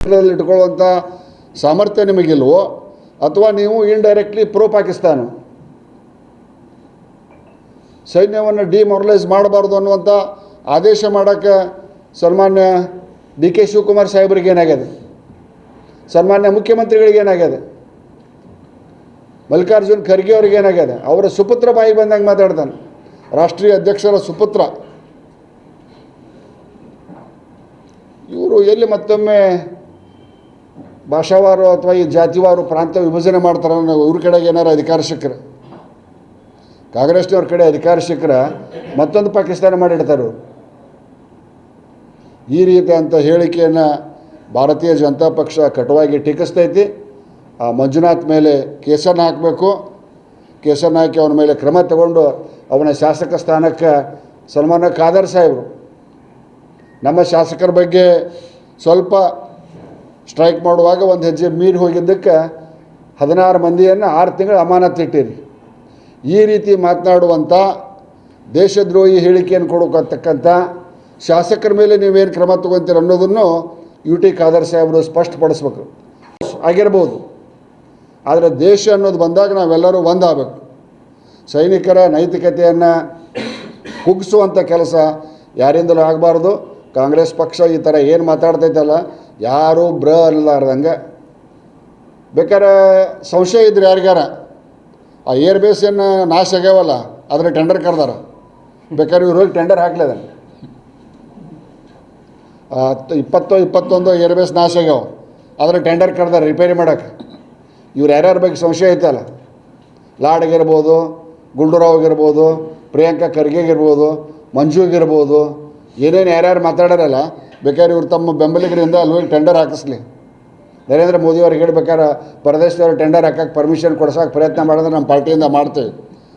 ಇಟ್ಕೊಳ್ಳುವಂಥ ಸಾಮರ್ಥ್ಯ ನಿಮಗಿಲ್ವೋ ಅಥವಾ ನೀವು ಇಂಡೈರೆಕ್ಟ್ಲಿ ಪ್ರೋ ಪಾಕಿಸ್ತಾನ ಸೈನ್ಯವನ್ನು ಡಿಮೊರಲೈಸ್ ಮಾಡಬಾರ್ದು ಅನ್ನುವಂಥ ಆದೇಶ ಮಾಡೋಕ್ಕೆ ಸನ್ಮಾನ್ಯ ಡಿ ಕೆ ಶಿವಕುಮಾರ್ ಸಾಹೇಬ್ರಿಗೆ ಏನಾಗಿದೆ, ಸನ್ಮಾನ್ಯ ಮುಖ್ಯಮಂತ್ರಿಗಳಿಗೆ ಏನಾಗಿದೆ, ಮಲ್ಲಿಕಾರ್ಜುನ್ ಖರ್ಗೆ ಅವ್ರಿಗೆ ಏನಾಗಿದೆ, ಅವರ ಸುಪುತ್ರ ಬಾಯಿಗೆ ಬಂದಂಗೆ ಮಾತಾಡ್ತಾನೆ, ರಾಷ್ಟ್ರೀಯ ಅಧ್ಯಕ್ಷರ ಸುಪುತ್ರ. ಇವರು ಎಲ್ಲಿ ಮತ್ತೊಮ್ಮೆ ಭಾಷಾವಾರು ಅಥವಾ ಈ ಜಾತಿವಾರು ಪ್ರಾಂತ ವಿಭಜನೆ ಮಾಡ್ತಾರೆ ನಾವು ಇವ್ರ ಕಡೆಗೆ ಏನಾರು ಅಧಿಕಾರ ಸಿಕ್ಕರೆ, ಕಾಂಗ್ರೆಸ್ನವ್ರ ಕಡೆ ಅಧಿಕಾರ ಸಿಕ್ಕರೆ ಮತ್ತೊಂದು ಪಾಕಿಸ್ತಾನ ಮಾಡಿಡ್ತಾರೆ. ಈ ರೀತಿಯಂಥ ಹೇಳಿಕೆಯನ್ನು ಭಾರತೀಯ ಜನತಾ ಪಕ್ಷ ಕಟುವಾಗಿ ಟೀಕಿಸ್ತೈತಿ. ಆ ಮಂಜುನಾಥ್ ಮೇಲೆ ಕೇಸನ್ನು ಹಾಕಬೇಕು, ಕೇಸನ್ನು ಹಾಕಿ ಅವನ ಮೇಲೆ ಕ್ರಮ ತಗೊಂಡು ಅವನ ಶಾಸಕ ಸ್ಥಾನಕ್ಕೆ ಸನ್ಮಾನ್ಯ ಖಾದರ್ ಸಾಹೇಬರು ನಮ್ಮ ಶಾಸಕರ ಬಗ್ಗೆ ಸ್ವಲ್ಪ ಸ್ಟ್ರೈಕ್ ಮಾಡುವಾಗ ಒಂದು ಹೆಜ್ಜೆ ಮೀರಿ ಹೋಗಿದ್ದಕ್ಕೆ 16 ಮಂದಿಯನ್ನು 6 ತಿಂಗಳು ಅಮಾನತಿಟ್ಟಿರಿ. ಈ ರೀತಿ ಮಾತನಾಡುವಂಥ ದೇಶದ್ರೋಹಿ ಹೇಳಿಕೆಯನ್ನು ಕೊಡೋಕತ್ತಕ್ಕಂಥ ಶಾಸಕರ ಮೇಲೆ ನೀವೇನು ಕ್ರಮ ತೊಗೊತೀರ ಅನ್ನೋದನ್ನು UT ಖಾದರ್ ಸಾಹೇಬರು ಸ್ಪಷ್ಟಪಡಿಸ್ಬೇಕು. ಆಗಿರ್ಬೋದು, ಆದರೆ ದೇಶ ಅನ್ನೋದು ಬಂದಾಗ ನಾವೆಲ್ಲರೂ ಒಂದಾಗಬೇಕು. ಸೈನಿಕರ ನೈತಿಕತೆಯನ್ನು ಕುಗ್ಗಿಸುವಂಥ ಕೆಲಸ ಯಾರಿಂದಲೂ ಆಗಬಾರ್ದು. ಕಾಂಗ್ರೆಸ್ ಪಕ್ಷ ಈ ಥರ ಏನು ಮಾತಾಡ್ತೈತಲ್ಲ, ಯಾರೂ ಅನ್ನಲಾರ್ದಂಗೆ ಬೇಕಾದ್ರೆ ಸಂಶಯ ಇದ್ರೆ ಯಾರಿಗಾರ ಆ ಏರ್ಬೇಸ್ ಏನು ನಾಶ ಆಗ್ಯಾವಲ್ಲ ಅದರ ಟೆಂಡರ್ ಕರೆದಾರ, ಬೇಕಾದ್ರೆ ಇವ್ರು ಹೋಗಿ ಟೆಂಡರ್ ಹಾಕ್ಲಿದ 20-21 ಏರ್ಬೇಸ್ ನಾಶ ಆಗ್ಯಾವ, ಅದರ ಟೆಂಡರ್ ಕರೆದಾರ ರಿಪೇರಿ ಮಾಡೋಕ್ಕೆ. ಇವ್ರು ಯಾರ್ಯಾರ ಬಗ್ಗೆ ಸಂಶಯ ಐತಲ್ಲ, ಲಾಡ್ಗಿರ್ಬೋದು, ಗುಂಡೂರಾವ್ಗಿರ್ಬೋದು, ಪ್ರಿಯಾಂಕಾ ಖರ್ಗೆಗಿರ್ಬೋದು, ಮಂಜುಗಿರ್ಬೋದು, ಏನೇನು ಯಾರ್ಯಾರು ಮಾತಾಡೋರಲ್ಲ, ಬೇಕಾದ್ರೆ ಇವ್ರು ತಮ್ಮ ಬೆಂಬಲಿಗರಿಂದ ಅಲ್ಲಿ ಹೋಗಿ ಟೆಂಡರ್ ಹಾಕಿಸ್ಲಿ. ನರೇಂದ್ರ ಮೋದಿಯವ್ರಿಗೆ ಹೇಳ್ಬೇಕಾದ್ರೆ ಪರದೇಶದವ್ರು ಟೆಂಡರ್ ಹಾಕಕ್ಕೆ ಪರ್ಮಿಷನ್ ಕೊಡ್ಸೋಕೆ ಪ್ರಯತ್ನ ಮಾಡಿದ್ರೆ ನಮ್ಮ ಪಾರ್ಟಿಯಿಂದ ಮಾಡ್ತೇವೆ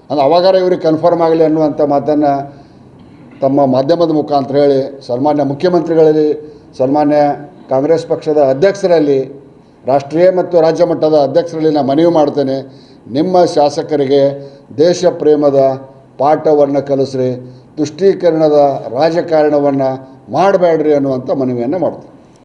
ಅಂದ್ರೆ ಅವಾಗಾರ ಇವ್ರಿಗೆ ಕನ್ಫರ್ಮ್ ಆಗಲಿ ಅನ್ನುವಂಥ ಮಾತನ್ನು ತಮ್ಮ ಮಾಧ್ಯಮದ ಮುಖಾಂತರ ಹೇಳಿ ಸನ್ಮಾನ್ಯ ಮುಖ್ಯಮಂತ್ರಿಗಳಲ್ಲಿ, ಸನ್ಮಾನ್ಯ ಕಾಂಗ್ರೆಸ್ ಪಕ್ಷದ ಅಧ್ಯಕ್ಷರಲ್ಲಿ, ರಾಷ್ಟ್ರೀಯ ಮತ್ತು ರಾಜ್ಯ ಮಟ್ಟದ ಅಧ್ಯಕ್ಷರಲ್ಲಿ ನಾನು ಮನವಿ ಮಾಡ್ತೇನೆ, ನಿಮ್ಮ ಶಾಸಕರಿಗೆ ದೇಶ ಪ್ರೇಮದ ಪಾಠವನ್ನು ಕಲಿಸ್ರಿ, ತುಷ್ಟೀಕರಣದ ರಾಜಕಾರಣವನ್ನು ಮಾಡಬೇಡ್ರಿ ಅನ್ನುವಂಥ ಮನವಿಯನ್ನು ಮಾಡ್ತೀನಿ.